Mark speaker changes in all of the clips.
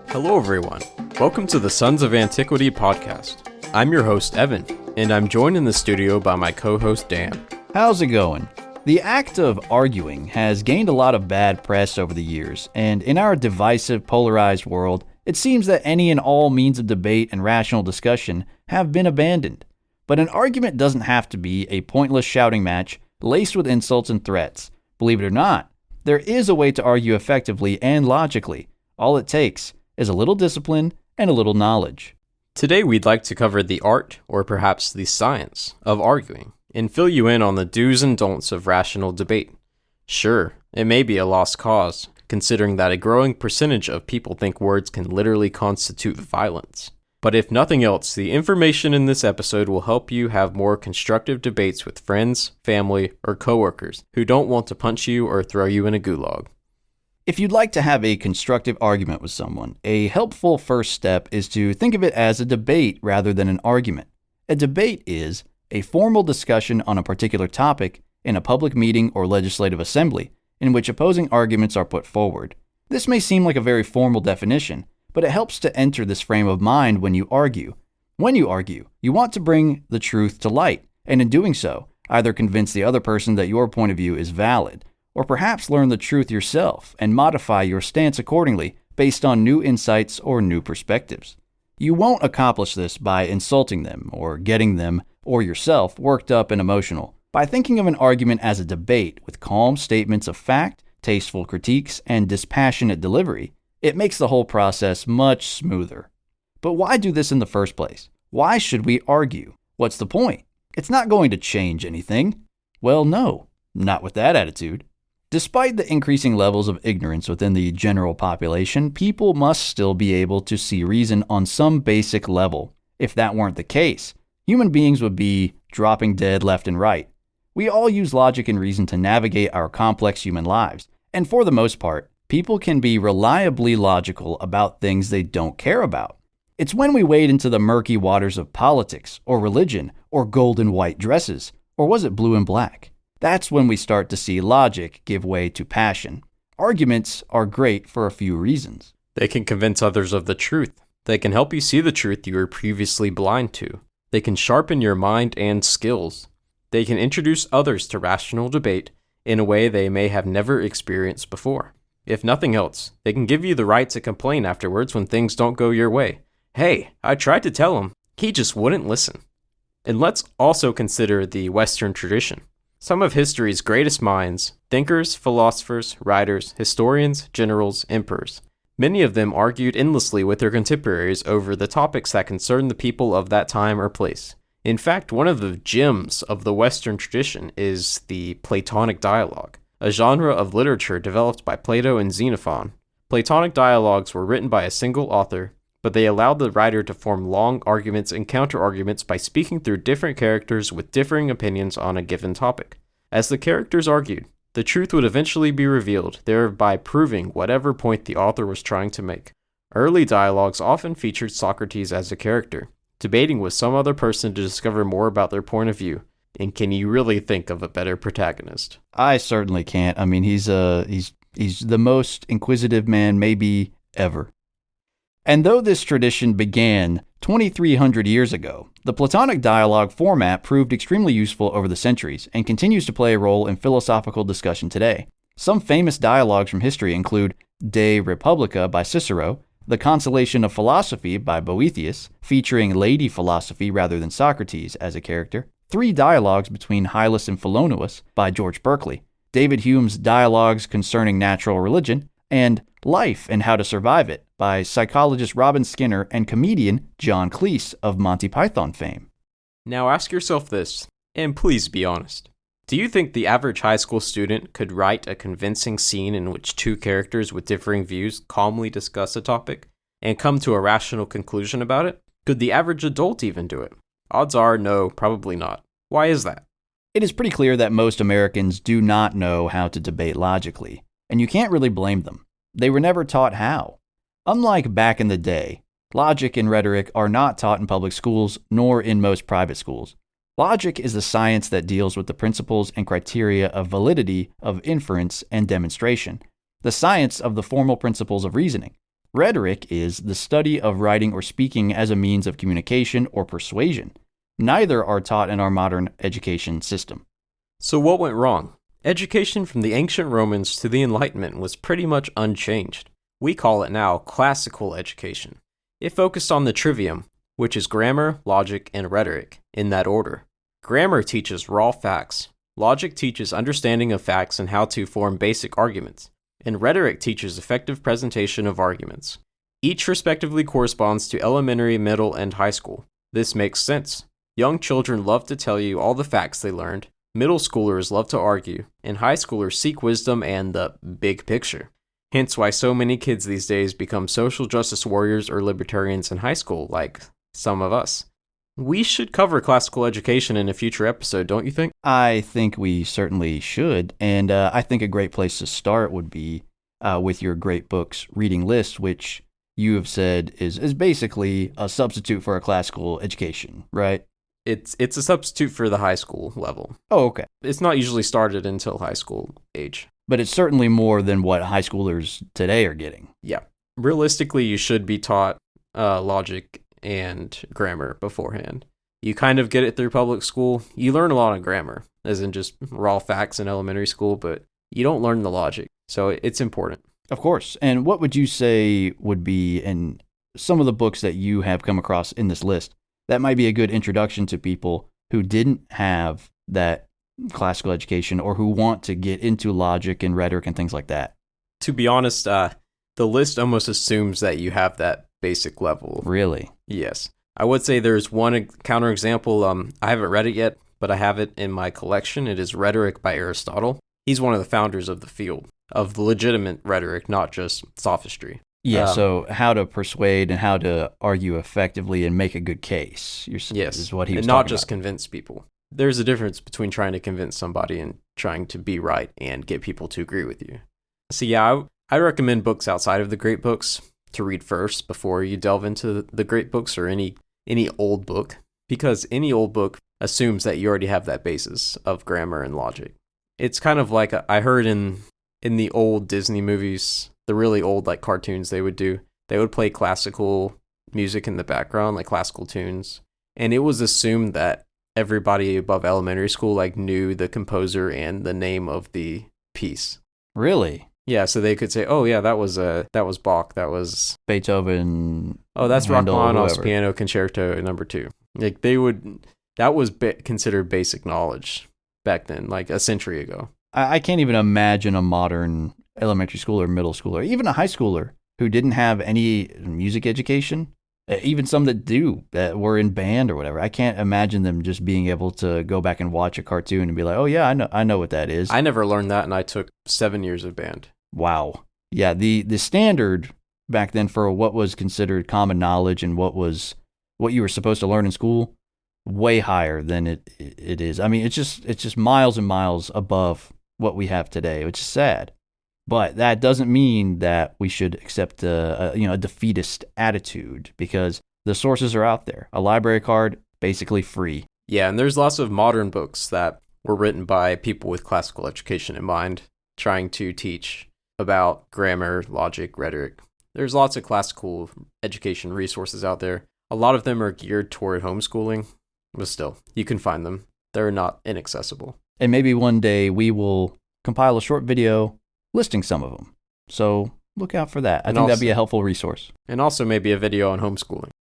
Speaker 1: Hello everyone, welcome to the Sons of Antiquity podcast. I'm your host Evan, and I'm joined in the studio by my co-host Dan.
Speaker 2: How's it going? The act of arguing has gained a lot of bad press over the years, and in our divisive, polarized world, it seems that any and all means of debate and rational discussion have been abandoned. But an argument doesn't have to be a pointless shouting match laced with insults and threats. Believe it or not, there is a way to argue effectively and logically. All it takes is a little discipline and a little knowledge.
Speaker 1: Today we'd like to cover the art, or perhaps the science, of arguing, and fill you in on the do's and don'ts of rational debate. Sure, it may be a lost cause, considering that a growing percentage of people think words can literally constitute violence. But if nothing else, the information in this episode will help you have more constructive debates with friends, family, or coworkers who don't want to punch you or throw you in a gulag.
Speaker 2: If you'd like to have a constructive argument with someone, a helpful first step is to think of it as a debate rather than an argument. A debate is a formal discussion on a particular topic in a public meeting or legislative assembly in which opposing arguments are put forward. This may seem like a very formal definition, but it helps to enter this frame of mind when you argue. When you argue, you want to bring the truth to light, and in doing so, either convince the other person that your point of view is valid, or perhaps learn the truth yourself and modify your stance accordingly based on new insights or new perspectives. You won't accomplish this by insulting them or getting them or yourself worked up and emotional. By thinking of an argument as a debate with calm statements of fact, tasteful critiques, and dispassionate delivery, it makes the whole process much smoother. But why do this in the first place? Why should we argue? What's the point? It's not going to change anything. Well, no, not with that attitude. Despite the increasing levels of ignorance within the general population, people must still be able to see reason on some basic level. If that weren't the case, human beings would be dropping dead left and right. We all use logic and reason to navigate our complex human lives, and for the most part, people can be reliably logical about things they don't care about. It's when we wade into the murky waters of politics, or religion, or gold and white dresses, or was it blue and black? That's when we start to see logic give way to passion. Arguments are great for a few reasons.
Speaker 1: They can convince others of the truth. They can help you see the truth you were previously blind to. They can sharpen your mind and skills. They can introduce others to rational debate in a way they may have never experienced before. If nothing else, they can give you the right to complain afterwards when things don't go your way. Hey, I tried to tell him. He just wouldn't listen. And let's also consider the Western tradition. Some of history's greatest minds, thinkers, philosophers, writers, historians, generals, emperors. Many of them argued endlessly with their contemporaries over the topics that concerned the people of that time or place. In fact, one of the gems of the Western tradition is the Platonic dialogue, a genre of literature developed by Plato and Xenophon. Platonic dialogues were written by a single author, but they allowed the writer to form long arguments and counter-arguments by speaking through different characters with differing opinions on a given topic. As the characters argued, the truth would eventually be revealed, thereby proving whatever point the author was trying to make. Early dialogues often featured Socrates as a character, debating with some other person to discover more about their point of view. And can you really think of a better protagonist?
Speaker 2: I certainly can't. I mean, he's the most inquisitive man maybe ever. And though this tradition began 2,300 years ago, the Platonic dialogue format proved extremely useful over the centuries and continues to play a role in philosophical discussion today. Some famous dialogues from history include De Republica by Cicero, The Consolation of Philosophy by Boethius, featuring lady philosophy rather than Socrates as a character, Three Dialogues between Hylas and Philonous by George Berkeley, David Hume's Dialogues Concerning Natural Religion, and Life and How to Survive It by psychologist Robin Skinner and comedian John Cleese of Monty Python fame.
Speaker 1: Now ask yourself this, and please be honest. Do you think the average high school student could write a convincing scene in which two characters with differing views calmly discuss a topic and come to a rational conclusion about it? Could the average adult even do it? Odds are no, probably not. Why is that?
Speaker 2: It is pretty clear that most Americans do not know how to debate logically, and you can't really blame them. They were never taught how. Unlike back in the day, logic and rhetoric are not taught in public schools nor in most private schools. Logic is the science that deals with the principles and criteria of validity of inference and demonstration, the science of the formal principles of reasoning. Rhetoric is the study of writing or speaking as a means of communication or persuasion. Neither are taught in our modern education system.
Speaker 1: So what went wrong? Education from the ancient Romans to the Enlightenment was pretty much unchanged. We call it now classical education. It focused on the trivium, which is grammar, logic, and rhetoric, in that order. Grammar teaches raw facts. Logic teaches understanding of facts and how to form basic arguments. And rhetoric teaches effective presentation of arguments. Each respectively corresponds to elementary, middle, and high school. This makes sense. Young children love to tell you all the facts they learned. Middle schoolers love to argue, and high schoolers seek wisdom and the big picture. Hence why so many kids these days become social justice warriors or libertarians in high school, like some of us. We should cover classical education in a future episode, don't you think?
Speaker 2: I think we certainly should, and I think a great place to start would be with your great books reading list, which you have said is basically a substitute for a classical education, right?
Speaker 1: It's a substitute for the high school level.
Speaker 2: Oh, okay.
Speaker 1: It's not usually started until high school age.
Speaker 2: But it's certainly more than what high schoolers today are getting.
Speaker 1: Yeah. Realistically, you should be taught logic and grammar beforehand. You kind of get it through public school. You learn a lot of grammar, as in just raw facts in elementary school, but you don't learn the logic. So it's important.
Speaker 2: Of course. And what would you say would be in some of the books that you have come across in this list that might be a good introduction to people who didn't have that classical education or who want to get into logic and rhetoric and things like that?
Speaker 1: To be honest, the list almost assumes that you have that basic level.
Speaker 2: Really?
Speaker 1: Yes. I would say there's one counterexample. I haven't read it yet, but I have it in my collection. It is Rhetoric by Aristotle. He's one of the founders of the field, of the legitimate rhetoric, not just sophistry.
Speaker 2: Yeah, so how to persuade and how to argue effectively and make a good case.
Speaker 1: Yes,
Speaker 2: is what he was
Speaker 1: and not
Speaker 2: talking
Speaker 1: just
Speaker 2: about.
Speaker 1: convince people. There's a difference between trying to convince somebody and trying to be right and get people to agree with you. So yeah, I recommend books outside of the great books to read first before you delve into the great books or any old book, because any old book assumes that you already have that basis of grammar and logic. It's kind of like I heard in the old Disney movies, the really old like cartoons they would play classical music in the background, like classical tunes. And it was assumed that everybody above elementary school like knew the composer and the name of the piece.
Speaker 2: Really?
Speaker 1: Yeah, so they could say, "Oh yeah, that was Bach, that was
Speaker 2: Beethoven.
Speaker 1: Oh, that's
Speaker 2: Handel,
Speaker 1: Rachmaninoff's
Speaker 2: whoever.
Speaker 1: Piano Concerto No. 2." Like that was considered basic knowledge back then, like a century ago.
Speaker 2: I can't even imagine a modern elementary schooler, middle schooler, even a high schooler who didn't have any music education, even some that do, that were in band or whatever. I can't imagine them just being able to go back and watch a cartoon and be like, "Oh yeah, I know what that is."
Speaker 1: I never learned that, and I took 7 years of band.
Speaker 2: Wow. Yeah, the standard back then for what was considered common knowledge and what you were supposed to learn in school, way higher than it is. I mean, it's just miles and miles above what we have today, which is sad. But that doesn't mean that we should accept a defeatist attitude, because the sources are out there. A library card, basically free.
Speaker 1: Yeah, and there's lots of modern books that were written by people with classical education in mind, trying to teach about grammar, logic, rhetoric. There's lots of classical education resources out there. A lot of them are geared toward homeschooling, but still, you can find them. They're not inaccessible.
Speaker 2: And maybe one day we will compile a short video listing some of them. So look out for that. I think that'd be a helpful resource.
Speaker 1: And also maybe a video on homeschooling.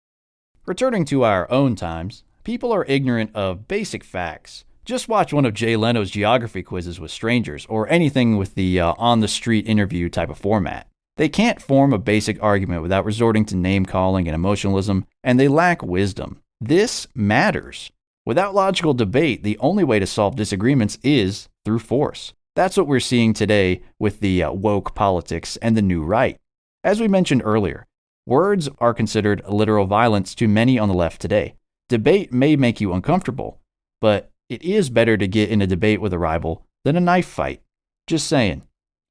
Speaker 2: Returning to our own times, people are ignorant of basic facts. Just watch one of Jay Leno's geography quizzes with strangers, or anything with the on-the-street interview type of format. They can't form a basic argument without resorting to name-calling and emotionalism, and they lack wisdom. This matters. Without logical debate, the only way to solve disagreements is through force. That's what we're seeing today with the woke politics and the new right. As we mentioned earlier, words are considered literal violence to many on the left today. Debate may make you uncomfortable, but it is better to get in a debate with a rival than a knife fight. Just saying.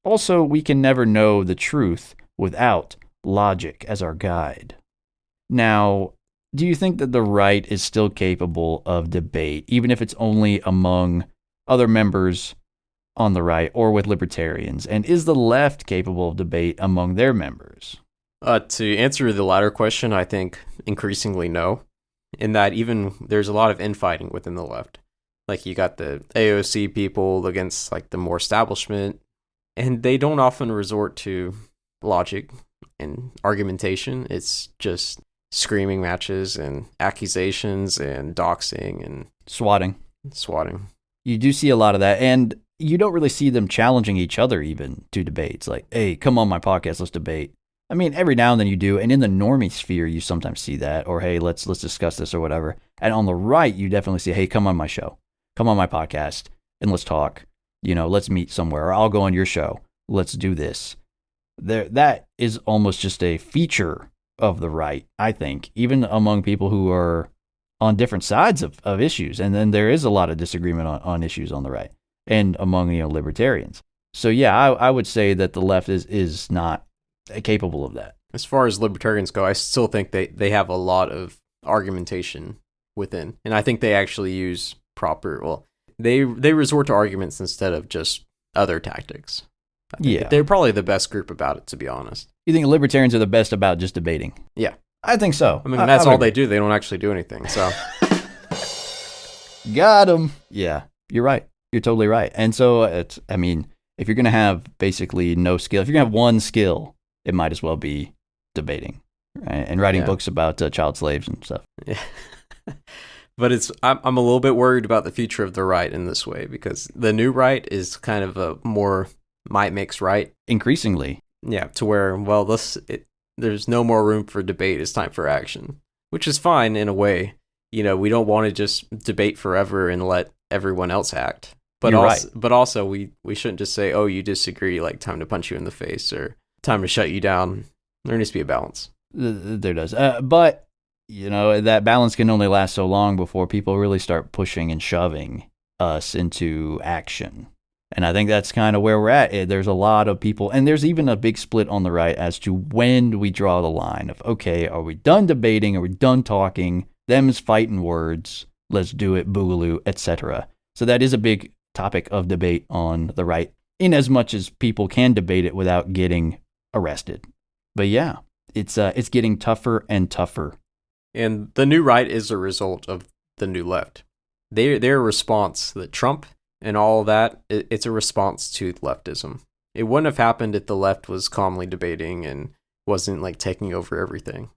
Speaker 2: Also, we can never know the truth without logic as our guide. Now, do you think that the right is still capable of debate, even if it's only among other members on the right or with libertarians? And is the left capable of debate among their members?
Speaker 1: To answer the latter question, I think increasingly no, in that even there's a lot of infighting within the left. Like you got the AOC people against like the more establishment, and they don't often resort to logic and argumentation. It's just screaming matches and accusations and doxing and
Speaker 2: Swatting.
Speaker 1: swatting.
Speaker 2: You do see a lot of that, and you don't really see them challenging each other even to debates. Like, hey, come on my podcast, let's debate. I mean, every now and then you do, and in the normie sphere, you sometimes see that, or hey, let's discuss this or whatever. And on the right, you definitely see, hey, come on my show, come on my podcast, and let's talk. Let's meet somewhere, or I'll go on your show. Let's do this. That is almost just a feature of the right, I think, even among people who are on different sides of issues. And then there is a lot of disagreement on issues on the right and among libertarians. So yeah, I would say that the left is not capable of that.
Speaker 1: As far as libertarians go, I still think they have a lot of argumentation within, and I think they actually use they resort to arguments instead of just other tactics.
Speaker 2: Yeah,
Speaker 1: they're probably the best group about it, to be honest.
Speaker 2: You think libertarians are the best about just debating?
Speaker 1: Yeah,
Speaker 2: I think so.
Speaker 1: I mean, that's all they do. They don't actually do anything. So,
Speaker 2: got them. Yeah, you're right. You're totally right. And so if you're gonna have basically no skill, if you're gonna have one skill, it might as well be debating, right? And writing books about child slaves and stuff.
Speaker 1: Yeah. But I'm a little bit worried about the future of the right in this way, because the new right is kind of a more might makes right.
Speaker 2: Increasingly.
Speaker 1: Yeah, to where, there's no more room for debate. It's time for action, which is fine in a way. We don't want to just debate forever and let everyone else act. But also we shouldn't just say, oh, you disagree, like time to punch you in the face or time to shut you down. There needs to be a balance.
Speaker 2: There does. But that balance can only last so long before people really start pushing and shoving us into action. And I think that's kind of where we're at. There's a lot of people, and there's even a big split on the right as to when we draw the line of, okay, are we done debating? Are we done talking? Them's fighting words. Let's do it, boogaloo, etc. So that is a big topic of debate on the right, in as much as people can debate it without getting arrested. But yeah, it's getting tougher and tougher.
Speaker 1: And the new right is a result of the new left. Their response, that Trump and all of that, it's a response to leftism. It wouldn't have happened if the left was calmly debating and wasn't like taking over everything.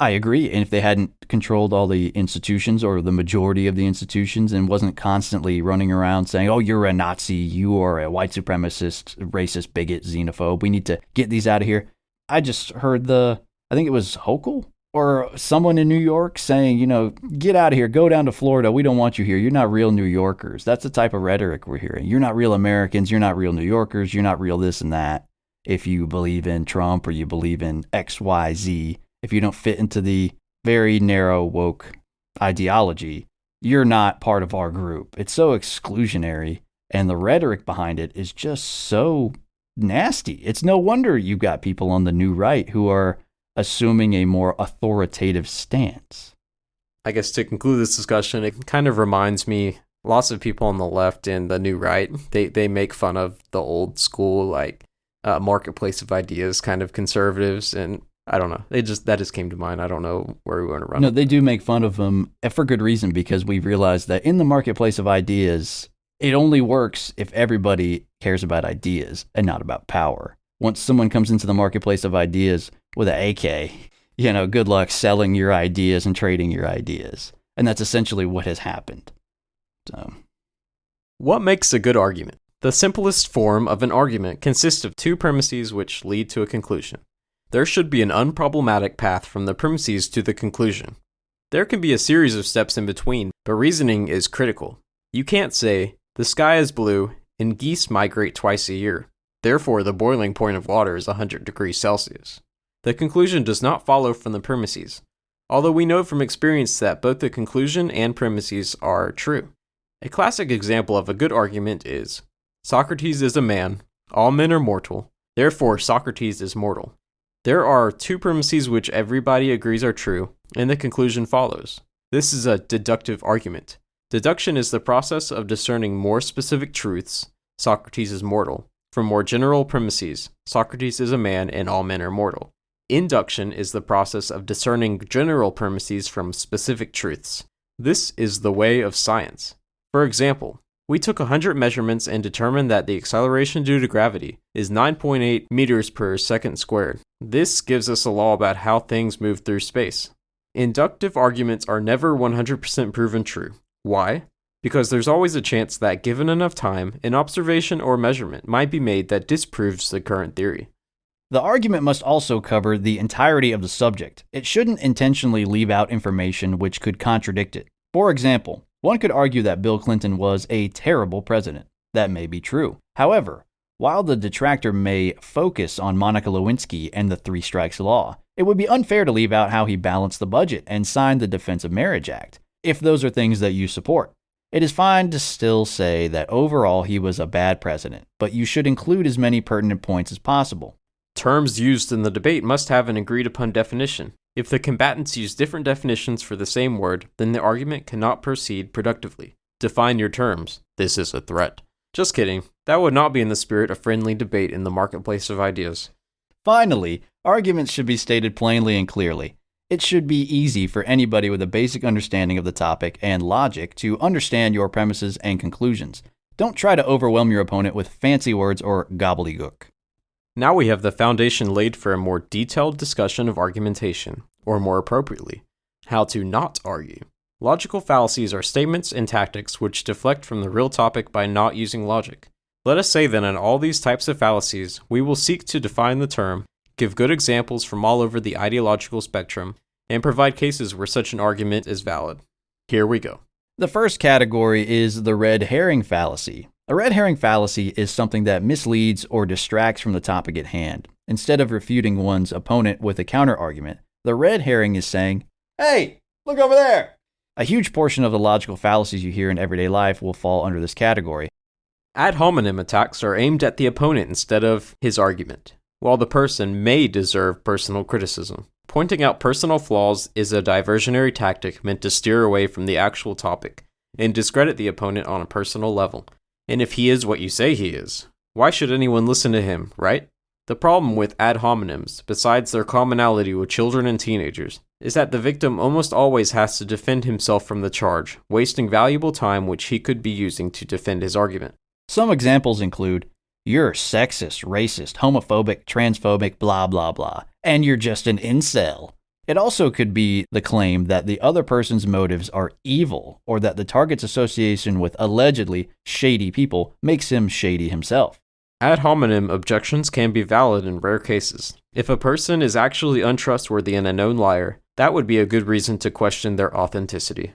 Speaker 2: I agree. And if they hadn't controlled all the institutions or the majority of the institutions and wasn't constantly running around saying, oh, you're a Nazi, you are a white supremacist, racist, bigot, xenophobe, we need to get these out of here. I just heard I think it was Hochul or someone in New York saying, get out of here, go down to Florida. We don't want you here. You're not real New Yorkers. That's the type of rhetoric we're hearing. You're not real Americans. You're not real New Yorkers. You're not real this and that. If you believe in Trump or you believe in X, Y, Z, if you don't fit into the very narrow woke ideology, you're not part of our group. It's so exclusionary, and the rhetoric behind it is just so nasty. It's no wonder you've got people on the new right who are assuming a more authoritative stance.
Speaker 1: I guess to conclude this discussion, it kind of reminds me, lots of people on the left and the new right, they make fun of the old school, like marketplace of ideas kind of conservatives, and I don't know. That just came to mind. I don't know where we want to run.
Speaker 2: No, they do make fun of them for good reason, because we've realized that in the marketplace of ideas, it only works if everybody cares about ideas and not about power. Once someone comes into the marketplace of ideas with an AK, good luck selling your ideas and trading your ideas. And that's essentially what has happened. So,
Speaker 1: what makes a good argument? The simplest form of an argument consists of two premises which lead to a conclusion. There should be an unproblematic path from the premises to the conclusion. There can be a series of steps in between, but reasoning is critical. You can't say, the sky is blue and geese migrate twice a year. Therefore, the boiling point of water is 100 degrees Celsius. The conclusion does not follow from the premises, although we know from experience that both the conclusion and premises are true. A classic example of a good argument is, Socrates is a man, all men are mortal, therefore Socrates is mortal. There are two premises which everybody agrees are true, and the conclusion follows. This is a deductive argument. Deduction is the process of discerning more specific truths, Socrates is mortal, from more general premises, Socrates is a man and all men are mortal. Induction is the process of discerning general premises from specific truths. This is the way of science. For example, we took 100 measurements and determined that the acceleration due to gravity is 9.8 meters per second squared. This gives us a law about how things move through space. Inductive arguments are never 100% proven true. Why? Because there's always a chance that given enough time, an observation or measurement might be made that disproves the current theory.
Speaker 2: The argument must also cover the entirety of the subject. It shouldn't intentionally leave out information which could contradict it. For example, one could argue that Bill Clinton was a terrible president. That may be true. However, while the detractor may focus on Monica Lewinsky and the Three Strikes Law, it would be unfair to leave out how he balanced the budget and signed the Defense of Marriage Act, if those are things that you support. It is fine to still say that overall he was a bad president, but you should include as many pertinent points as possible.
Speaker 1: Terms used in the debate must have an agreed-upon definition. If the combatants use different definitions for the same word, then the argument cannot proceed productively. Define your terms. This is a threat. Just kidding. That would not be in the spirit of friendly debate in the marketplace of ideas.
Speaker 2: Finally, arguments should be stated plainly and clearly. It should be easy for anybody with a basic understanding of the topic and logic to understand your premises and conclusions. Don't try to overwhelm your opponent with fancy words or gobbledygook.
Speaker 1: Now we have the foundation laid for a more detailed discussion of argumentation, or more appropriately, how to not argue. Logical fallacies are statements and tactics which deflect from the real topic by not using logic. Let us say that in all these types of fallacies, we will seek to define the term, give good examples from all over the ideological spectrum, and provide cases where such an argument is valid. Here we go.
Speaker 2: The first category is the red herring fallacy. A red herring fallacy is something that misleads or distracts from the topic at hand. Instead of refuting one's opponent with a counter-argument, the red herring is saying, "Hey, look over there!" A huge portion of the logical fallacies you hear in everyday life will fall under this category.
Speaker 1: Ad hominem attacks are aimed at the opponent instead of his argument, while the person may deserve personal criticism. Pointing out personal flaws is a diversionary tactic meant to steer away from the actual topic and discredit the opponent on a personal level. And if he is what you say he is, why should anyone listen to him, right? The problem with ad hominems, besides their commonality with children and teenagers, is that the victim almost always has to defend himself from the charge, wasting valuable time which he could be using to defend his argument.
Speaker 2: Some examples include, "You're sexist, racist, homophobic, transphobic, blah blah blah, and you're just an incel." It also could be the claim that the other person's motives are evil, or that the target's association with allegedly shady people makes him shady himself.
Speaker 1: Ad hominem objections can be valid in rare cases. If a person is actually untrustworthy and a known liar, that would be a good reason to question their authenticity.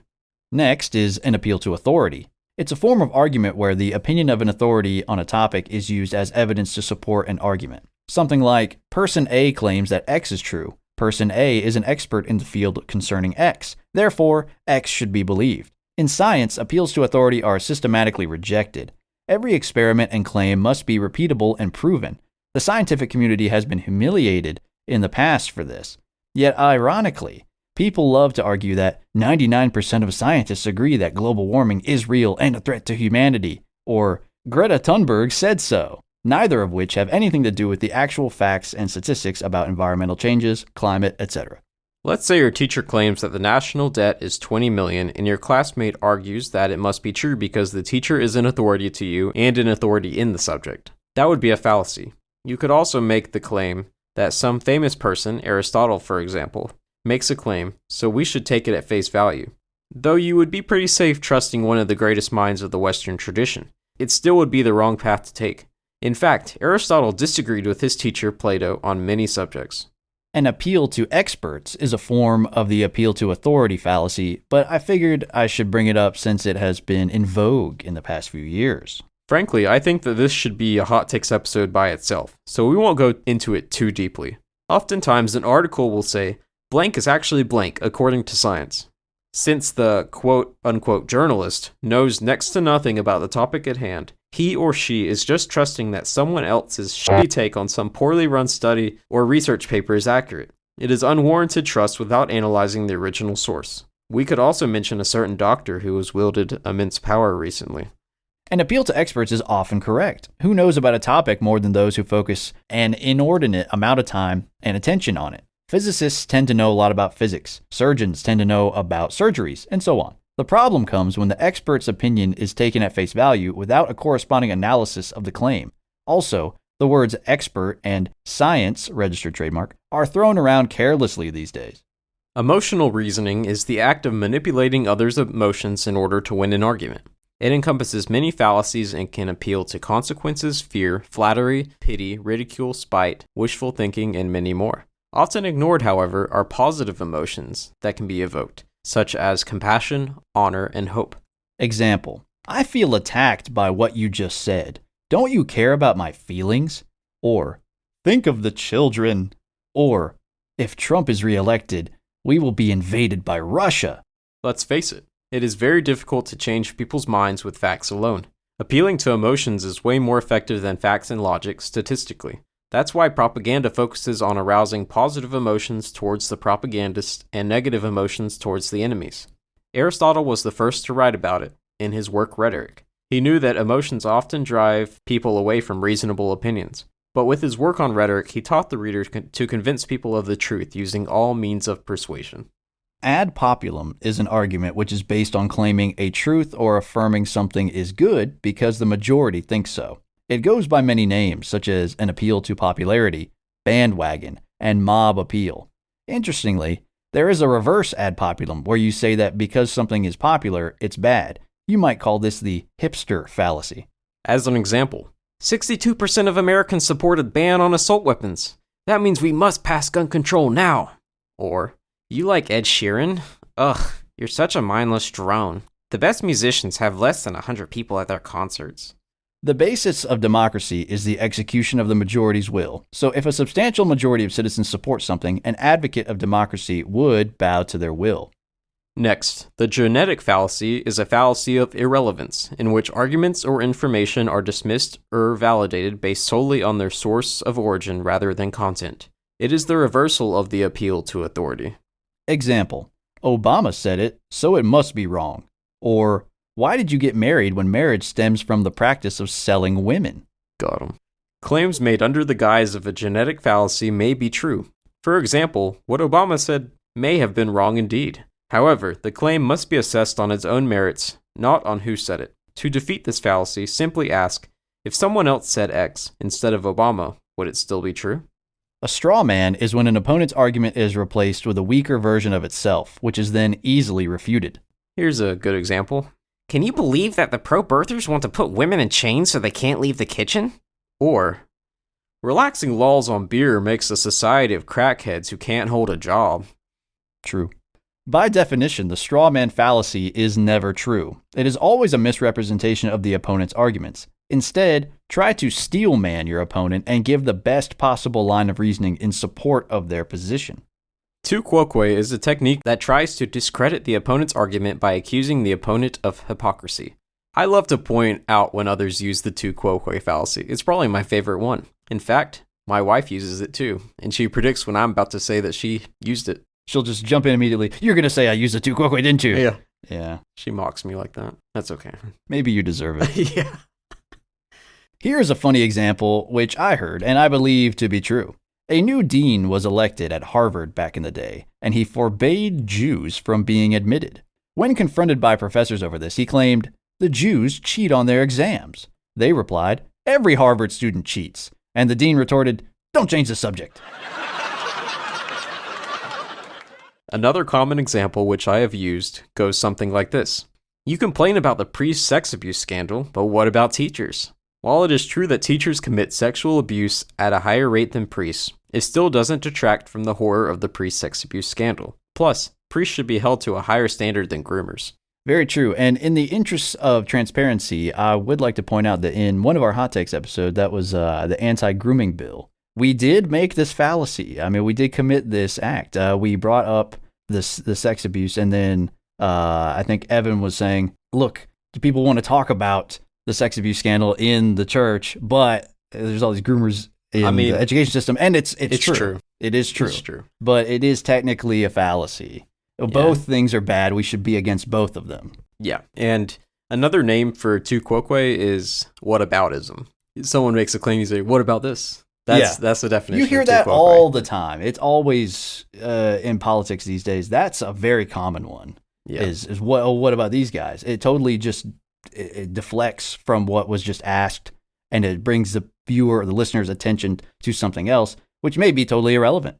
Speaker 2: Next is an appeal to authority. It's a form of argument where the opinion of an authority on a topic is used as evidence to support an argument. Something like, person A claims that X is true. Person A is an expert in the field concerning X. Therefore, X should be believed. In science, appeals to authority are systematically rejected. Every experiment and claim must be repeatable and proven. The scientific community has been humiliated in the past for this. Yet, ironically, people love to argue that 99% of scientists agree that global warming is real and a threat to humanity, or Greta Thunberg said so, neither of which have anything to do with the actual facts and statistics about environmental changes, climate, etc.
Speaker 1: Let's say your teacher claims that the national debt is $20 million and your classmate argues that it must be true because the teacher is an authority to you and an authority in the subject. That would be a fallacy. You could also make the claim that some famous person, Aristotle for example, makes a claim, so we should take it at face value. Though you would be pretty safe trusting one of the greatest minds of the Western tradition, it still would be the wrong path to take. In fact, Aristotle disagreed with his teacher Plato on many subjects.
Speaker 2: An appeal to experts is a form of the appeal to authority fallacy, but I figured I should bring it up since it has been in vogue in the past few years.
Speaker 1: Frankly, I think that this should be a hot takes episode by itself, so we won't go into it too deeply. Oftentimes, an article will say, blank is actually blank according to science. Since the quote-unquote journalist knows next to nothing about the topic at hand, he or she is just trusting that someone else's shitty take on some poorly run study or research paper is accurate. It is unwarranted trust without analyzing the original source. We could also mention a certain doctor who has wielded immense power recently.
Speaker 2: An appeal to experts is often correct. Who knows about a topic more than those who focus an inordinate amount of time and attention on it? Physicists tend to know a lot about physics. Surgeons tend to know about surgeries, and so on. The problem comes when the expert's opinion is taken at face value without a corresponding analysis of the claim. Also, the words expert and science, registered trademark, are thrown around carelessly these days.
Speaker 1: Emotional reasoning is the act of manipulating others' emotions in order to win an argument. It encompasses many fallacies and can appeal to consequences, fear, flattery, pity, ridicule, spite, wishful thinking, and many more. Often ignored, however, are positive emotions that can be evoked, such as compassion, honor, and hope.
Speaker 2: Example: I feel attacked by what you just said. Don't you care about my feelings? Or, think of the children. Or, if Trump is reelected, we will be invaded by Russia.
Speaker 1: Let's face it, it is very difficult to change people's minds with facts alone. Appealing to emotions is way more effective than facts and logic statistically. That's why propaganda focuses on arousing positive emotions towards the propagandists and negative emotions towards the enemies. Aristotle was the first to write about it in his work Rhetoric. He knew that emotions often drive people away from reasonable opinions. But with his work on rhetoric, he taught the reader to convince people of the truth using all means of persuasion.
Speaker 2: Ad populum is an argument which is based on claiming a truth or affirming something is good because the majority thinks so. It goes by many names, such as an appeal to popularity, bandwagon, and mob appeal. Interestingly, there is a reverse ad populum where you say that because something is popular, it's bad. You might call this the hipster fallacy.
Speaker 1: As an example, 62% of Americans support a ban on assault weapons. That means we must pass gun control now. Or, you like Ed Sheeran? Ugh, you're such a mindless drone. The best musicians have less than 100 people at their concerts.
Speaker 2: The basis of democracy is the execution of the majority's will. So if a substantial majority of citizens support something, an advocate of democracy would bow to their will.
Speaker 1: Next, the genetic fallacy is a fallacy of irrelevance, in which arguments or information are dismissed or validated based solely on their source of origin rather than content. It is the reversal of the appeal to authority.
Speaker 2: Example: Obama said it, so it must be wrong. Or, why did you get married when marriage stems from the practice of selling women?
Speaker 1: Got 'em. Claims made under the guise of a genetic fallacy may be true. For example, what Obama said may have been wrong indeed. However, the claim must be assessed on its own merits, not on who said it. To defeat this fallacy, simply ask, if someone else said X instead of Obama, would it still be true?
Speaker 2: A straw man is when an opponent's argument is replaced with a weaker version of itself, which is then easily refuted.
Speaker 1: Here's a good example. Can you believe that the pro-birthers want to put women in chains so they can't leave the kitchen? Or, relaxing laws on beer makes a society of crackheads who can't hold a job.
Speaker 2: True. By definition, the straw man fallacy is never true. It is always a misrepresentation of the opponent's arguments. Instead, try to steel man your opponent and give the best possible line of reasoning in support of their position.
Speaker 1: Tu quoque is a technique that tries to discredit the opponent's argument by accusing the opponent of hypocrisy. I love to point out when others use the tu quoque fallacy. It's probably my favorite one. In fact, my wife uses it too, and she predicts when I'm about to say that she used it.
Speaker 2: She'll just jump in immediately. You're going to say I used the tu quoque, didn't you?
Speaker 1: Yeah.
Speaker 2: Yeah.
Speaker 1: She mocks me like that. That's okay.
Speaker 2: Maybe you deserve it.
Speaker 1: Yeah.
Speaker 2: Here's a funny example, which I heard, and I believe to be true. A new dean was elected at Harvard back in the day, and he forbade Jews from being admitted. When confronted by professors over this, he claimed, the Jews cheat on their exams. They replied, every Harvard student cheats. And the dean retorted, don't change the subject.
Speaker 1: Another common example which I have used goes something like this. You complain about the priest sex abuse scandal, but what about teachers? While it is true that teachers commit sexual abuse at a higher rate than priests, it still doesn't detract from the horror of the priest sex abuse scandal. Plus, priests should be held to a higher standard than groomers.
Speaker 2: Very true. And in the interest of transparency, I would like to point out that in one of our Hot Takes episode, that was the anti-grooming bill, we did make this fallacy. I mean, we did commit this act. We brought up the sex abuse, and then I think Evan was saying, look, do people want to talk about the sex abuse scandal in the church, but there's all these groomers in the education system, and it's true. It is true.
Speaker 1: It's true.
Speaker 2: But it is technically a fallacy. Both things are bad. We should be against both of them.
Speaker 1: Yeah, and Another name for tu quoque is whataboutism. Someone makes a claim, you say, what about this? That's the definition.
Speaker 2: You hear
Speaker 1: of tu
Speaker 2: that
Speaker 1: quoque.
Speaker 2: all the time. It's always in politics these days. That's a very common one.
Speaker 1: Yeah.
Speaker 2: Is what about these guys? It totally just it deflects from what was just asked, and it brings the viewer or the listener's attention to something else, which may be totally irrelevant.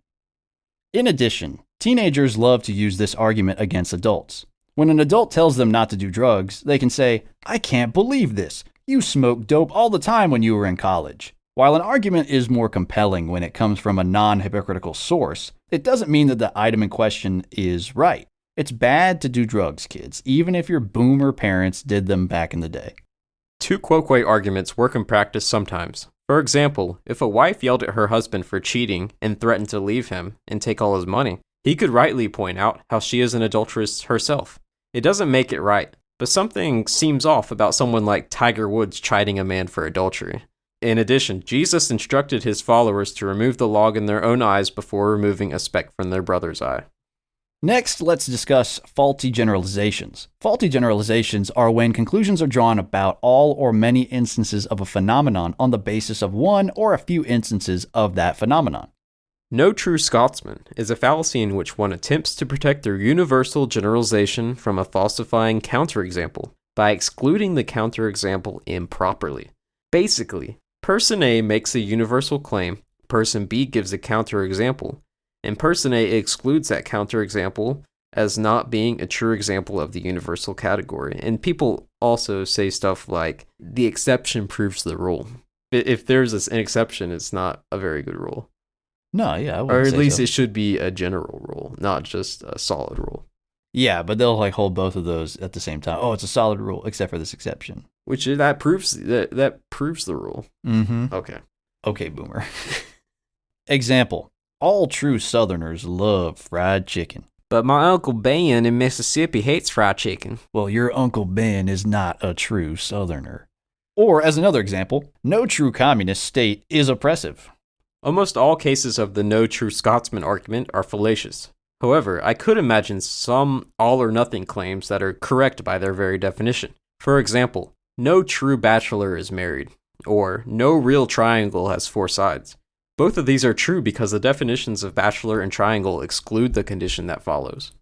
Speaker 2: In addition, teenagers love to use this argument against adults. When an adult tells them not to do drugs, they can say, "I can't believe this. You smoked dope all the time when you were in college." While an argument is more compelling when it comes from a non-hypocritical source, it doesn't mean that the item in question is right. It's bad to do drugs, kids, even if your boomer parents did them back in the day.
Speaker 1: Tu quoque arguments work in practice sometimes. For example, if a wife yelled at her husband for cheating and threatened to leave him and take all his money, he could rightly point out how she is an adulteress herself. It doesn't make it right, but something seems off about someone like Tiger Woods chiding a man for adultery. In addition, Jesus instructed his followers to remove the log in their own eyes before removing a speck from their brother's eye.
Speaker 2: Next, let's discuss faulty generalizations. Faulty generalizations are when conclusions are drawn about all or many instances of a phenomenon on the basis of one or a few instances of that phenomenon.
Speaker 1: No true Scotsman is a fallacy in which one attempts to protect their universal generalization from a falsifying counterexample by excluding the counterexample improperly. Basically, person A makes a universal claim, person B gives a counterexample, and person A excludes that counterexample as not being a true example of the universal category. And people also say stuff like, the exception proves the rule. If there's an exception, it's not a very good rule.
Speaker 2: No, yeah, I
Speaker 1: or
Speaker 2: wouldn't
Speaker 1: at
Speaker 2: say
Speaker 1: least
Speaker 2: so.
Speaker 1: it should be a general rule, not just a solid rule.
Speaker 2: Yeah, but they'll like hold both of those at the same time. Oh, it's a solid rule, except for this exception.
Speaker 1: Which that proves the rule.
Speaker 2: Mm-hmm.
Speaker 1: Okay.
Speaker 2: Okay, boomer. Example. All true Southerners love fried chicken.
Speaker 1: But my Uncle Ben in Mississippi hates fried chicken.
Speaker 2: Well, your Uncle Ben is not a true Southerner. Or, as another example, no true communist state is oppressive.
Speaker 1: Almost all cases of the no true Scotsman argument are fallacious. However, I could imagine some all-or-nothing claims that are correct by their very definition. For example, no true bachelor is married, or no real triangle has four sides. Both of these are true because the definitions of bachelor and triangle exclude the condition that follows.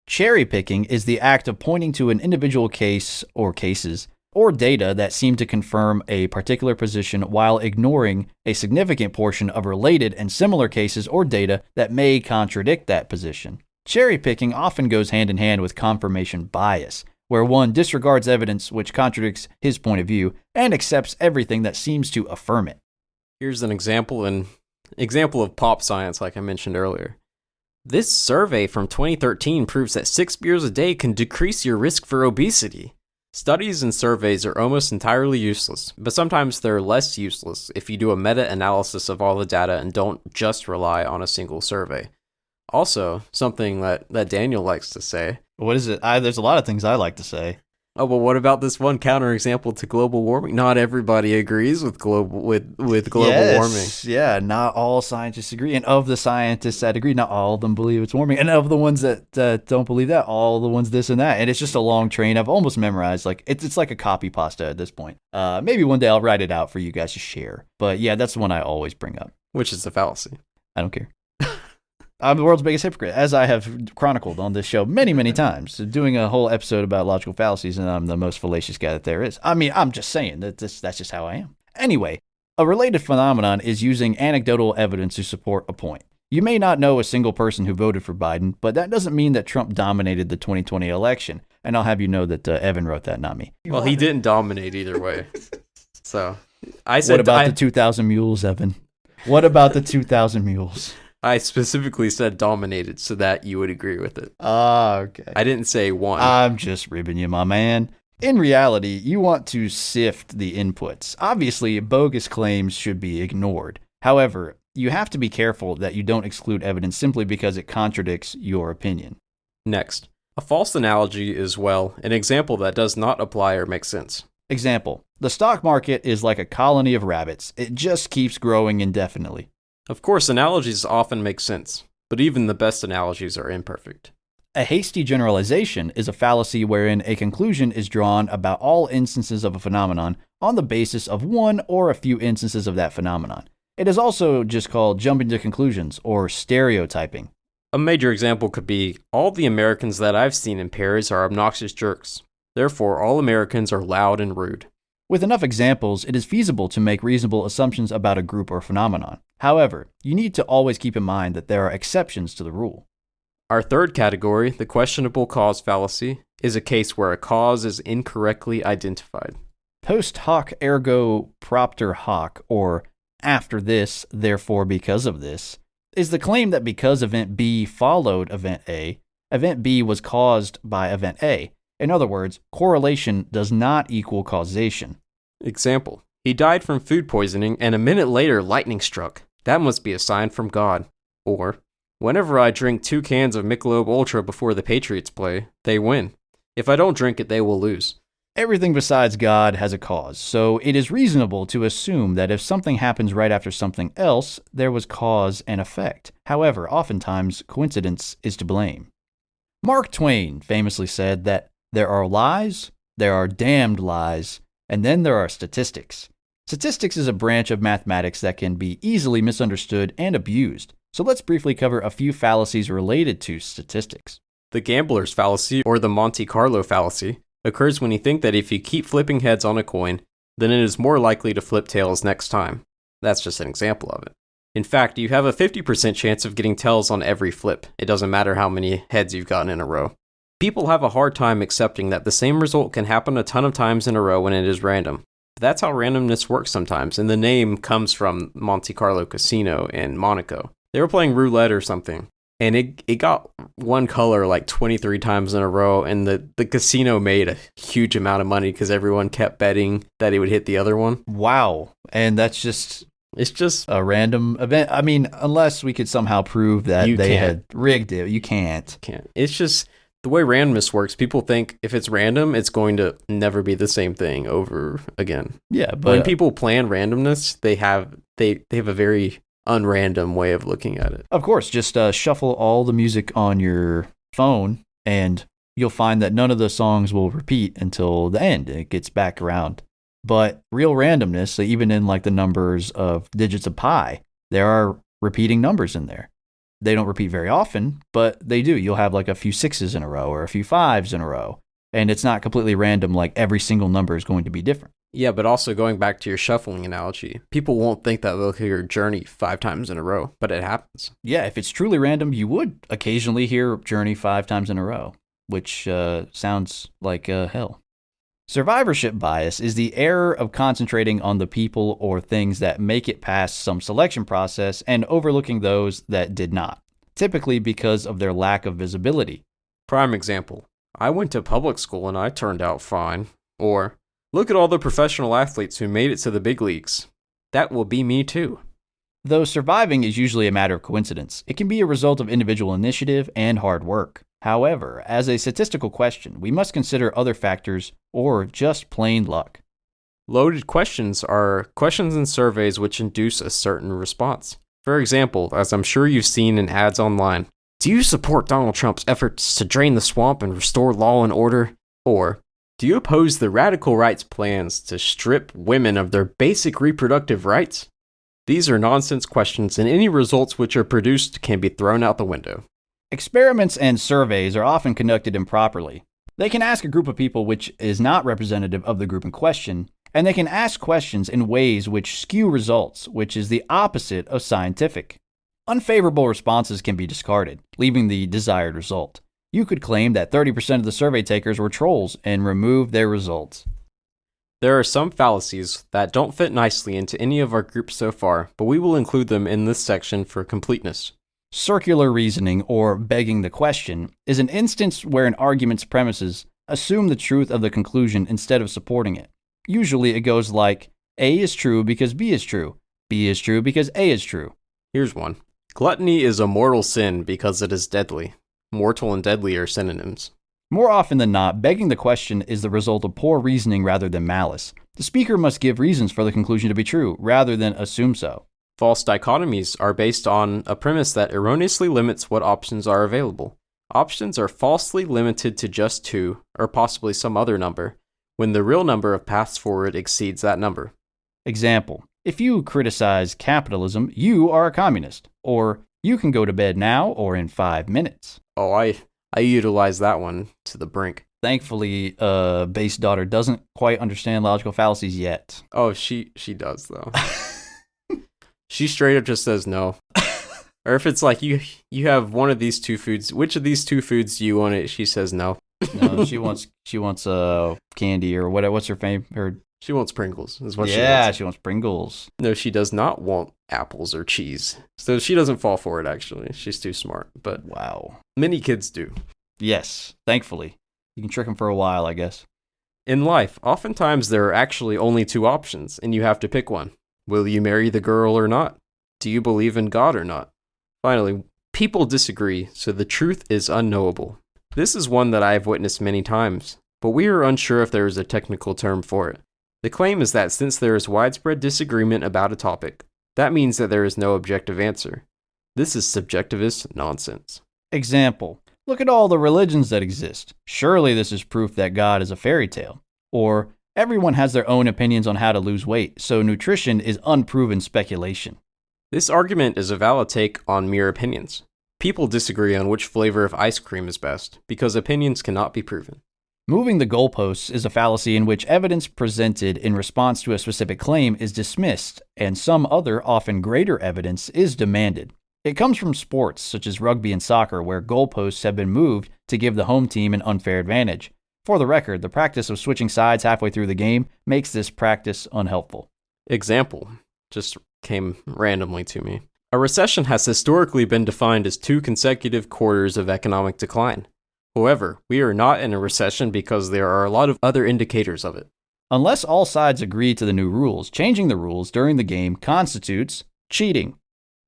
Speaker 2: Cherry picking is the act of pointing to an individual case or cases or data that seem to confirm a particular position while ignoring a significant portion of related and similar cases or data that may contradict that position. Cherry picking often goes hand in hand with confirmation bias, where one disregards evidence which contradicts his point of view and accepts everything that seems to affirm it.
Speaker 1: Here's an example of pop science like I mentioned earlier. This survey from 2013 proves that 6 beers a day can decrease your risk for obesity. Studies and surveys are almost entirely useless, but sometimes they're less useless if you do a meta-analysis of all the data and don't just rely on a single survey. Also, something that Daniel likes to say.
Speaker 2: What is it? There's a lot of things I like to say.
Speaker 1: Oh, well, what about this one counterexample to global warming? Not everybody agrees with global warming.
Speaker 2: Yeah, not all scientists agree. And of the scientists that agree, not all of them believe it's warming. And of the ones that don't believe that, all the ones this and that. And it's just a long train. I've almost memorized. Like it's like a copy pasta at this point. Maybe one day I'll write it out for you guys to share. But yeah, that's the one I always bring up.
Speaker 1: Which is a fallacy.
Speaker 2: I don't care. I'm the world's biggest hypocrite, as I have chronicled on this show many, many times, doing a whole episode about logical fallacies, and I'm the most fallacious guy that there is. I mean, I'm just saying that that's just how I am. Anyway, a related phenomenon is using anecdotal evidence to support a point. You may not know a single person who voted for Biden, but that doesn't mean that Trump dominated the 2020 election. And I'll have you know that Evan wrote that, not me.
Speaker 1: Well, he didn't dominate either way. So, I said...
Speaker 2: What about the 2,000 mules, Evan? What about the 2,000 mules?
Speaker 1: I specifically said dominated so that you would agree with it.
Speaker 2: Okay.
Speaker 1: I didn't say one.
Speaker 2: I'm just ribbing you, my man. In reality, you want to sift the inputs. Obviously, bogus claims should be ignored. However, you have to be careful that you don't exclude evidence simply because it contradicts your opinion.
Speaker 1: Next, a false analogy is, well, an example that does not apply or make sense.
Speaker 2: Example, the stock market is like a colony of rabbits. It just keeps growing indefinitely.
Speaker 1: Of course, analogies often make sense, but even the best analogies are imperfect.
Speaker 2: A hasty generalization is a fallacy wherein a conclusion is drawn about all instances of a phenomenon on the basis of one or a few instances of that phenomenon. It is also just called jumping to conclusions or stereotyping.
Speaker 1: A major example could be, all the Americans that I've seen in Paris are obnoxious jerks. Therefore, all Americans are loud and rude.
Speaker 2: With enough examples, it is feasible to make reasonable assumptions about a group or phenomenon. However, you need to always keep in mind that there are exceptions to the rule.
Speaker 1: Our third category, the questionable cause fallacy, is a case where a cause is incorrectly identified.
Speaker 2: Post hoc ergo propter hoc, or after this, therefore because of this, is the claim that because event B followed event A, event B was caused by event A. In other words, correlation does not equal causation.
Speaker 1: Example, he died from food poisoning and a minute later lightning struck. That must be a sign from God. Or, whenever I drink 2 cans of Michelob Ultra before the Patriots play, they win. If I don't drink it, they will lose.
Speaker 2: Everything besides God has a cause, so it is reasonable to assume that if something happens right after something else, there was cause and effect. However, oftentimes, coincidence is to blame. Mark Twain famously said that there are lies, there are damned lies, and then there are statistics. Statistics is a branch of mathematics that can be easily misunderstood and abused, so let's briefly cover a few fallacies related to statistics.
Speaker 1: The gambler's fallacy, or the Monte Carlo fallacy, occurs when you think that if you keep flipping heads on a coin, then it is more likely to flip tails next time. That's just an example of it. In fact, you have a 50% chance of getting tails on every flip. It doesn't matter how many heads you've gotten in a row. People have a hard time accepting that the same result can happen a ton of times in a row when it is random. But that's how randomness works sometimes, and the name comes from Monte Carlo Casino in Monaco. They were playing roulette or something, and it got one color like 23 times in a row, and the casino made a huge amount of money because everyone kept betting that it would hit the other one.
Speaker 2: Wow. And it's just
Speaker 1: a
Speaker 2: random event. I mean, unless we could somehow prove that they had rigged it. You can't.
Speaker 1: It's just the way randomness works. People think if it's random, it's going to never be the same thing over again.
Speaker 2: Yeah, but
Speaker 1: when people plan randomness, they have a very unrandom way of looking at it.
Speaker 2: Of course, just shuffle all the music on your phone and you'll find that none of the songs will repeat until the end. It gets back around. But real randomness, so even in like the numbers of digits of pi, there are repeating numbers in there. They don't repeat very often, but they do. You'll have like a few 6s in a row or a few 5s in a row. And it's not completely random, like every single number is going to be different.
Speaker 1: Yeah, but also going back to your shuffling analogy, people won't think that they'll hear Journey 5 times in a row, but it happens.
Speaker 2: Yeah, if it's truly random, you would occasionally hear Journey 5 times in a row, which sounds like hell. Survivorship bias is the error of concentrating on the people or things that make it past some selection process and overlooking those that did not, typically because of their lack of visibility.
Speaker 1: Prime example, I went to public school and I turned out fine. Or, look at all the professional athletes who made it to the big leagues. That will be me too.
Speaker 2: Though surviving is usually a matter of coincidence, it can be a result of individual initiative and hard work. However, as a statistical question, we must consider other factors or just plain luck.
Speaker 1: Loaded questions are questions in surveys which induce a certain response. For example, as I'm sure you've seen in ads online, do you support Donald Trump's efforts to drain the swamp and restore law and order? Or, do you oppose the radical right's plans to strip women of their basic reproductive rights? These are nonsense questions, and any results which are produced can be thrown out the window.
Speaker 2: Experiments and surveys are often conducted improperly. They can ask a group of people which is not representative of the group in question, and they can ask questions in ways which skew results, which is the opposite of scientific. Unfavorable responses can be discarded, leaving the desired result. You could claim that 30% of the survey takers were trolls and remove their results.
Speaker 1: There are some fallacies that don't fit nicely into any of our groups so far, but we will include them in this section for completeness.
Speaker 2: Circular reasoning, or begging the question, is an instance where an argument's premises assume the truth of the conclusion instead of supporting it. Usually it goes like, A is true because B is true. B is true because A is true.
Speaker 1: Here's one. Gluttony is a mortal sin because it is deadly. Mortal and deadly are synonyms.
Speaker 2: More often than not, begging the question is the result of poor reasoning rather than malice. The speaker must give reasons for the conclusion to be true, rather than assume so.
Speaker 1: False dichotomies are based on a premise that erroneously limits what options are available. Options are falsely limited to just 2, or possibly some other number, when the real number of paths forward exceeds that number.
Speaker 2: Example: if you criticize capitalism, you are a communist. Or, you can go to bed now or in 5 minutes.
Speaker 1: Oh, I utilize that one to the brink.
Speaker 2: Thankfully, base daughter doesn't quite understand logical fallacies yet.
Speaker 1: Oh, she does, though. She straight up just says no. Or if it's like, you have one of these 2 foods, which of these 2 foods do you want it? She says no.
Speaker 2: No, she wants candy or what's her favorite?
Speaker 1: She wants Pringles, is what she wants.
Speaker 2: Yeah, she wants Pringles.
Speaker 1: No, she does not want apples or cheese. So she doesn't fall for it, actually. She's too smart. But
Speaker 2: wow.
Speaker 1: Many kids do.
Speaker 2: Yes, thankfully. You can trick them for a while, I guess.
Speaker 1: In life, oftentimes there are actually only 2 options, and you have to pick one. Will you marry the girl or not? Do you believe in God or not? Finally, people disagree, so the truth is unknowable. This is one that I have witnessed many times, but we are unsure if there is a technical term for it. The claim is that since there is widespread disagreement about a topic, that means that there is no objective answer. This is subjectivist nonsense.
Speaker 2: Example: look at all the religions that exist. Surely this is proof that God is a fairy tale. Or, everyone has their own opinions on how to lose weight, so nutrition is unproven speculation.
Speaker 1: This argument is a valid take on mere opinions. People disagree on which flavor of ice cream is best, because opinions cannot be proven.
Speaker 2: Moving the goalposts is a fallacy in which evidence presented in response to a specific claim is dismissed, and some other, often greater evidence is demanded. It comes from sports, such as rugby and soccer, where goalposts have been moved to give the home team an unfair advantage. For the record, the practice of switching sides halfway through the game makes this practice unhelpful.
Speaker 1: Example, just came randomly to me. A recession has historically been defined as 2 consecutive quarters of economic decline. However, we are not in a recession because there are a lot of other indicators of it.
Speaker 2: Unless all sides agree to the new rules, changing the rules during the game constitutes cheating.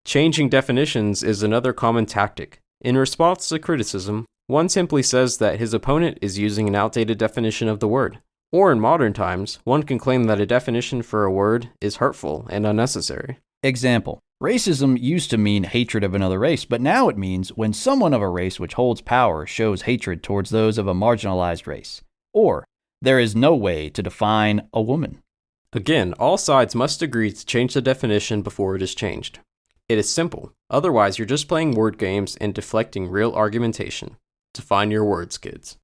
Speaker 1: Changing definitions is another common tactic. In response to criticism, one simply says that his opponent is using an outdated definition of the word. Or in modern times, one can claim that a definition for a word is hurtful and unnecessary.
Speaker 2: Example: racism used to mean hatred of another race, but now it means when someone of a race which holds power shows hatred towards those of a marginalized race. Or, there is no way to define a woman.
Speaker 1: Again, all sides must agree to change the definition before it is changed. It is simple. Otherwise, you're just playing word games and deflecting real argumentation. Define your words, kids.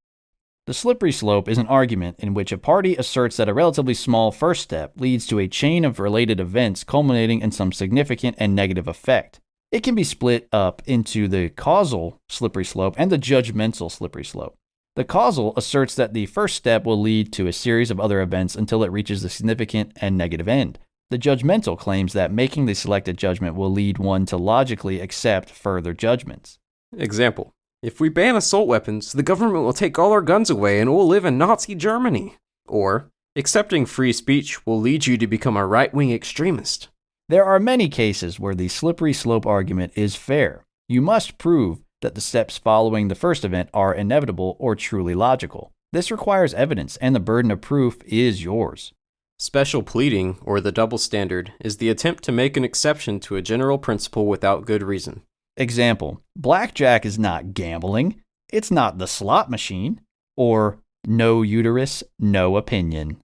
Speaker 2: The slippery slope is an argument in which a party asserts that a relatively small first step leads to a chain of related events culminating in some significant and negative effect. It can be split up into the causal slippery slope and the judgmental slippery slope. The causal asserts that the first step will lead to a series of other events until it reaches the significant and negative end. The judgmental claims that making the selected judgment will lead one to logically accept further judgments.
Speaker 1: Example: if we ban assault weapons, the government will take all our guns away and we'll live in Nazi Germany. Or, accepting free speech will lead you to become a right-wing extremist.
Speaker 2: There are many cases where the slippery slope argument is fair. You must prove that the steps following the first event are inevitable or truly logical. This requires evidence, and the burden of proof is yours.
Speaker 1: Special pleading, or the double standard, is the attempt to make an exception to a general principle without good reason.
Speaker 2: Example: blackjack is not gambling. It's not the slot machine. Or, no uterus, no opinion.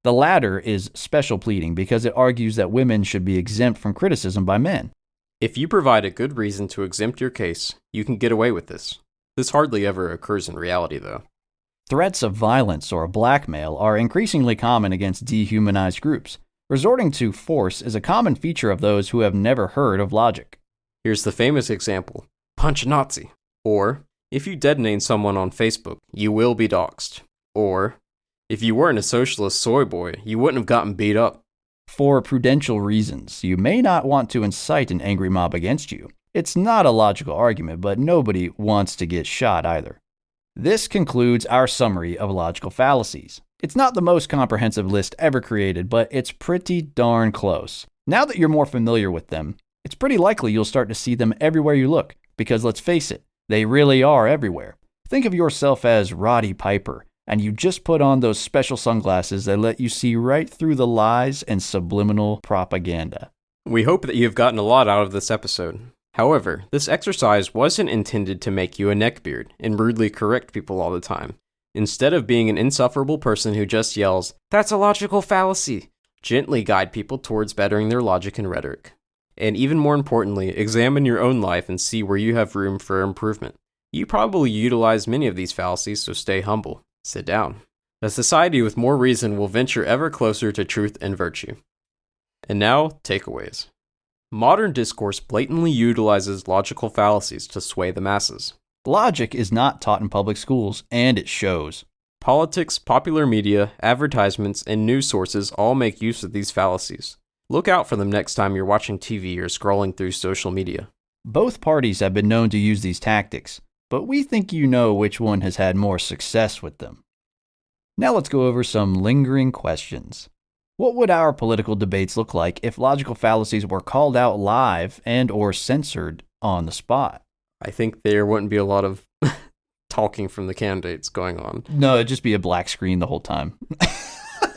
Speaker 2: The latter is special pleading because it argues that women should be exempt from criticism by men.
Speaker 1: If you provide a good reason to exempt your case, you can get away with this. This hardly ever occurs in reality, though.
Speaker 2: Threats of violence or blackmail are increasingly common against dehumanized groups. Resorting to force is a common feature of those who have never heard of logic.
Speaker 1: Here's the famous example: punch a Nazi. Or, if you detonate someone on Facebook, you will be doxxed. Or, if you weren't a socialist soy boy, you wouldn't have gotten beat up.
Speaker 2: For prudential reasons, you may not want to incite an angry mob against you. It's not a logical argument, but nobody wants to get shot either. This concludes our summary of logical fallacies. It's not the most comprehensive list ever created, but it's pretty darn close. Now that you're more familiar with them, it's pretty likely you'll start to see them everywhere you look, because let's face it, they really are everywhere. Think of yourself as Roddy Piper, and you just put on those special sunglasses that let you see right through the lies and subliminal propaganda.
Speaker 1: We hope that you've gotten a lot out of this episode. However, this exercise wasn't intended to make you a neckbeard and rudely correct people all the time. Instead of being an insufferable person who just yells, "That's a logical fallacy," gently guide people towards bettering their logic and rhetoric. And even more importantly, examine your own life and see where you have room for improvement. You probably utilize many of these fallacies, so stay humble. Sit down. A society with more reason will venture ever closer to truth and virtue. And now, takeaways. Modern discourse blatantly utilizes logical fallacies to sway the masses.
Speaker 2: Logic is not taught in public schools, and it shows.
Speaker 1: Politics, popular media, advertisements, and news sources all make use of these fallacies. Look out for them next time you're watching TV or scrolling through social media.
Speaker 2: Both parties have been known to use these tactics, but we think you know which one has had more success with them. Now let's go over some lingering questions. What would our political debates look like if logical fallacies were called out live and or censored on the spot?
Speaker 1: I think there wouldn't be a lot of talking from the candidates going on.
Speaker 2: No, it'd just be a black screen the whole time.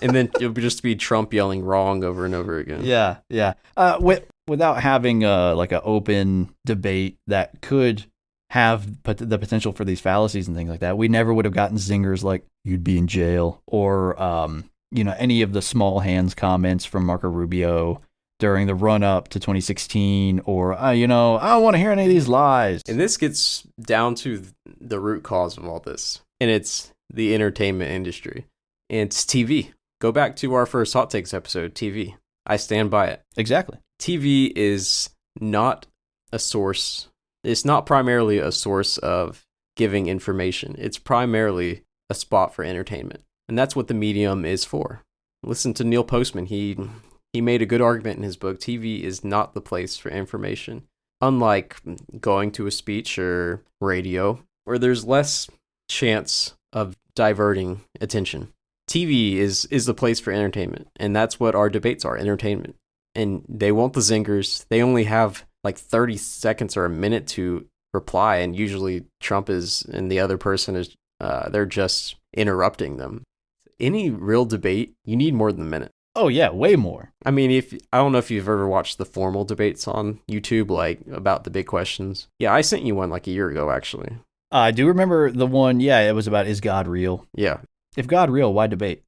Speaker 1: And then it would just be Trump yelling wrong over and over again.
Speaker 2: Yeah. Without having like an open debate that could have the potential for these fallacies and things like that, we never would have gotten zingers like "you'd be in jail" or any of the small hands comments from Marco Rubio during the run up to 2016, or I don't want to hear any of these lies.
Speaker 1: And this gets down to the root cause of all this, and it's the entertainment industry. And it's TV. Go back to our first Hot Takes episode, TV. I stand by it.
Speaker 2: Exactly.
Speaker 1: TV is not a source. It's not primarily a source of giving information. It's primarily a spot for entertainment. And that's what the medium is for. Listen to Neil Postman. He made a good argument in his book. TV is not the place for information. Unlike going to a speech or radio, where there's less chance of diverting attention. TV is the place for entertainment, and that's what our debates are, entertainment. And they want the zingers. They only have like 30 seconds or a minute to reply, and usually Trump and the other person is, they're just interrupting them. Any real debate, you need more than a minute.
Speaker 2: Oh yeah, way more.
Speaker 1: I mean, I don't know if you've ever watched the formal debates on YouTube, like about the big questions. Yeah, I sent you one like a year ago, actually.
Speaker 2: I do remember the one, it was about, is God real?
Speaker 1: Yeah.
Speaker 2: If God real, why debate?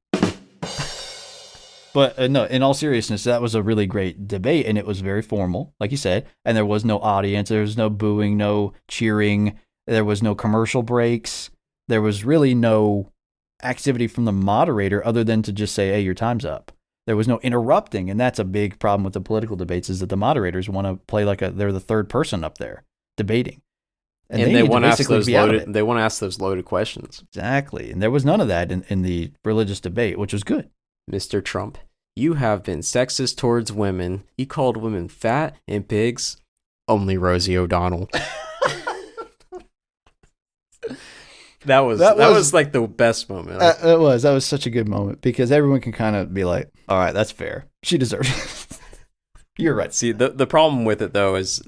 Speaker 2: But no, in all seriousness, that was a really great debate, and it was very formal, like you said, and there was no audience, there was no booing, no cheering, there was no commercial breaks, there was really no activity from the moderator other than to just say, hey, your time's up. There was no interrupting, and that's a big problem with the political debates, is that the moderators want to play like they're the third person up there debating.
Speaker 1: And they want to ask those loaded questions.
Speaker 2: Exactly. And there was none of that in the religious debate, which was good.
Speaker 1: Mr. Trump, you have been sexist towards women. You called women fat and pigs. Only Rosie O'Donnell. That was like the best moment.
Speaker 2: It was. That was such a good moment because everyone can kind of be like, all right, that's fair. She deserves it. You're right.
Speaker 1: See, the problem with it, though, is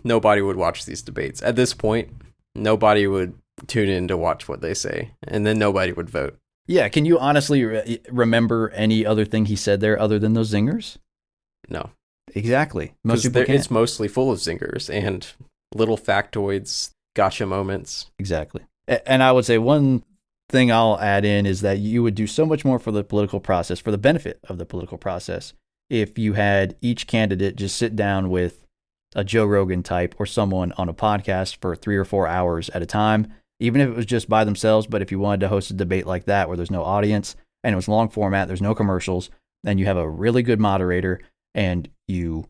Speaker 1: nobody would watch these debates. At this point, nobody would tune in to watch what they say, and then nobody would vote.
Speaker 2: Yeah, can you honestly remember any other thing he said there other than those zingers?
Speaker 1: No.
Speaker 2: Exactly. Most people can't.
Speaker 1: It's mostly full of zingers and little factoids, gotcha moments.
Speaker 2: Exactly. And I would say one thing I'll add in is that you would do so much more for the political process, for the benefit of the political process, if you had each candidate just sit down with a Joe Rogan type or someone on a podcast for 3 or 4 hours at a time, even if it was just by themselves. But if you wanted to host a debate like that where there's no audience and it was long format, there's no commercials, then you have a really good moderator and you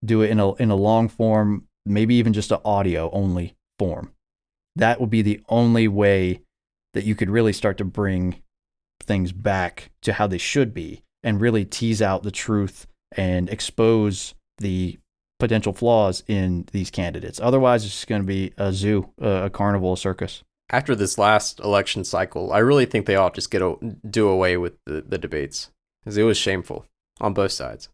Speaker 2: do it in a long form, maybe even just an audio only form. That would be the only way that you could really start to bring things back to how they should be and really tease out the truth and expose the potential flaws in these candidates. Otherwise, it's just going to be a zoo, a carnival, a circus.
Speaker 1: After this last election cycle, I really think they ought to just do away with the debates because it was shameful on both sides.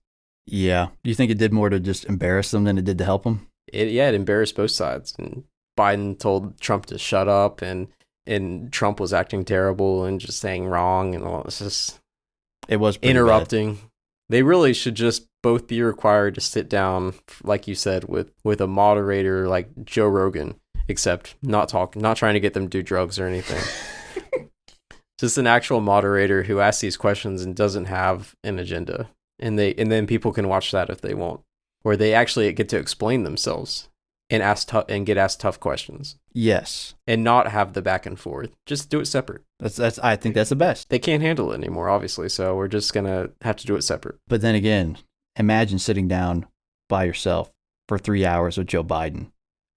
Speaker 2: Yeah. Do you think it did more to just embarrass them than it did to help them?
Speaker 1: It embarrassed both sides. And Biden told Trump to shut up, and Trump was acting terrible and just saying wrong and all. It's just...
Speaker 2: It was
Speaker 1: interrupting. Bad. They really should just both be required to sit down, like you said, with a moderator like Joe Rogan, except not trying to get them to do drugs or anything. Just an actual moderator who asks these questions and doesn't have an agenda. And then people can watch that if they want. Where they actually get to explain themselves and get asked tough questions.
Speaker 2: Yes.
Speaker 1: And not have the back and forth. Just do it separate.
Speaker 2: I think that's the best.
Speaker 1: They can't handle it anymore, obviously, so we're just gonna have to do it separate.
Speaker 2: But then again, imagine sitting down by yourself for 3 hours with Joe Biden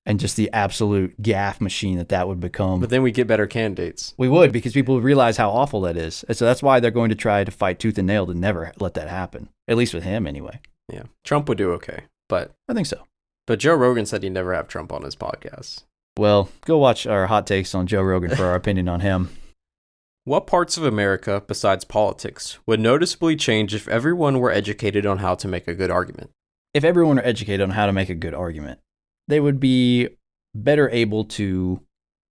Speaker 2: and just the absolute gaffe machine that would become.
Speaker 1: But then we get better candidates.
Speaker 2: We would, because people would realize how awful that is. And so that's why they're going to try to fight tooth and nail to never let that happen. At least with him, anyway.
Speaker 1: Yeah. Trump would do okay, but
Speaker 2: I think so.
Speaker 1: But Joe Rogan said he'd never have Trump on his podcast.
Speaker 2: Well, go watch our hot takes on Joe Rogan for our opinion on him.
Speaker 1: What parts of America, besides politics, would noticeably change if everyone were educated on how to make a good argument?
Speaker 2: If everyone were educated on how to make a good argument, they would be better able to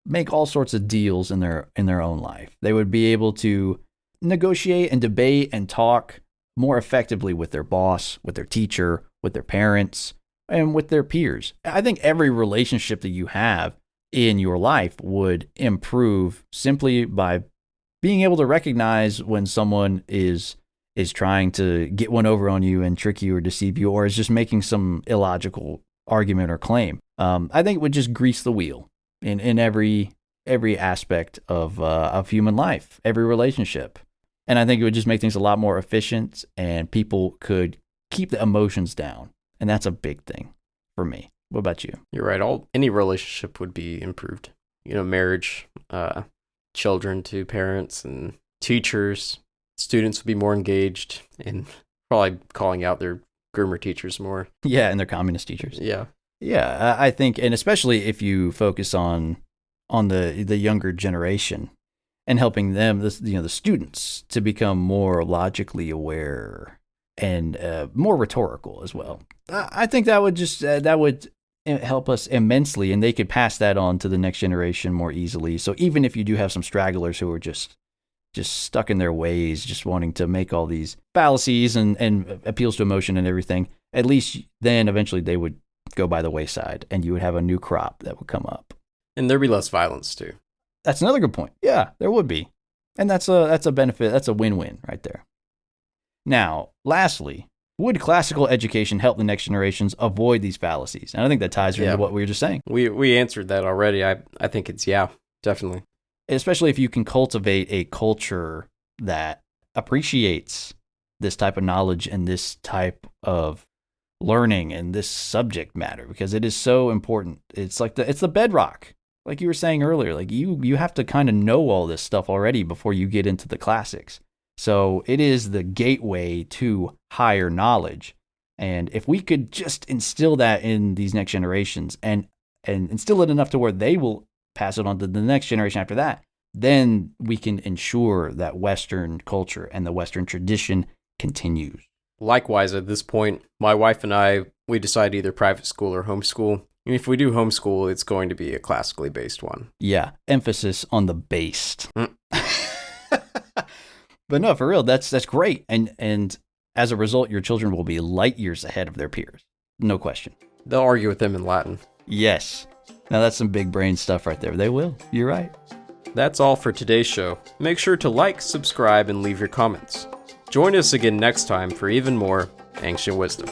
Speaker 2: make all sorts of deals in their own life. They would be able to negotiate and debate and talk more effectively with their boss, with their teacher, with their parents, and with their peers. I think every relationship that you have in your life would improve simply by being able to recognize when someone is trying to get one over on you and trick you or deceive you, or is just making some illogical argument or claim. I think it would just grease the wheel in every aspect of human life, every relationship. And I think it would just make things a lot more efficient, and people could keep the emotions down. And that's a big thing for me. What about you?
Speaker 1: You're right. Any relationship would be improved. Marriage, children to parents and teachers, students would be more engaged and probably calling out their groomer teachers more.
Speaker 2: Yeah, and their communist teachers.
Speaker 1: Yeah.
Speaker 2: Yeah, I think, and especially if you focus on the younger generation and helping them, the students, to become more logically aware and more rhetorical as well. I think that would help us immensely, and they could pass that on to the next generation more easily. So even if you do have some stragglers who are just stuck in their ways, just wanting to make all these fallacies and appeals to emotion and everything, at least then eventually they would go by the wayside, and you would have a new crop that would come up.
Speaker 1: And there'd be less violence too.
Speaker 2: That's another good point. Yeah, there would be. And that's a benefit. That's a win-win right there. Now, lastly, would classical education help the next generations avoid these fallacies? And I think that ties into what we were just saying.
Speaker 1: We answered that already. I think it's, definitely.
Speaker 2: Especially if you can cultivate a culture that appreciates this type of knowledge and this type of learning and this subject matter, because it is so important. It's like it's the bedrock. Like you were saying earlier, like you have to kind of know all this stuff already before you get into the classics. So it is the gateway to higher knowledge. And if we could just instill that in these next generations and instill it enough to where they will pass it on to the next generation after that, then we can ensure that Western culture and the Western tradition continues.
Speaker 1: Likewise, at this point, my wife and I, we decide either private school or homeschool. And if we do homeschool, it's going to be a classically based one.
Speaker 2: Yeah, emphasis on the based. But no, for real, that's great. And as a result, your children will be light years ahead of their peers. No question.
Speaker 1: They'll argue with them in Latin.
Speaker 2: Yes. Now that's some big brain stuff right there. They will. You're right.
Speaker 1: That's all for today's show. Make sure to like, subscribe, and leave your comments. Join us again next time for even more Ancient Wisdom.